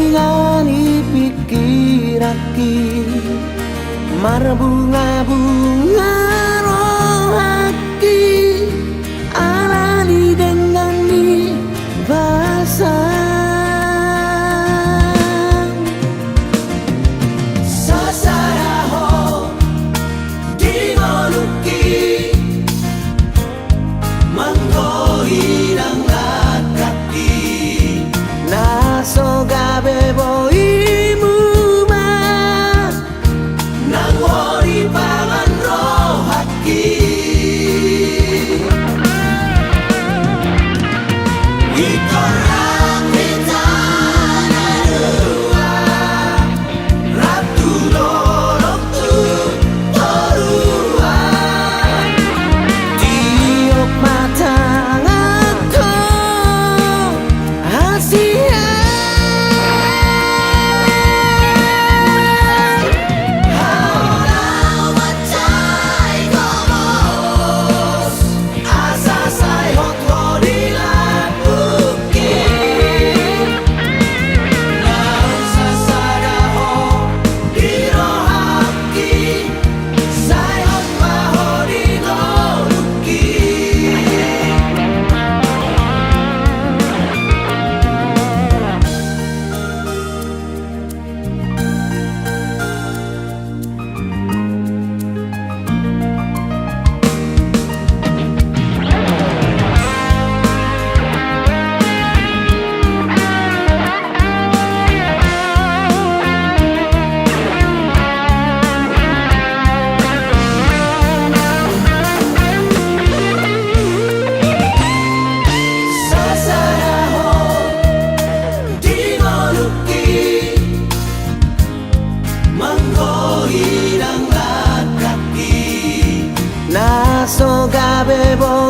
ingani pikiraki marbunga-bunga rohaki alani dengan di basah sasaraho dimoluki manggoirang kaki naso gabe boimu mah nang wori pangan rohaki ikorang pitana dua ratu dorong tu toruan tiup mata aku Asia halau macai gomos asa sai hot hori lapuki nau sasaraho dirohaki sai hot mahori noluki sasaraho dimoluki manggoirang kaki naso gabe bo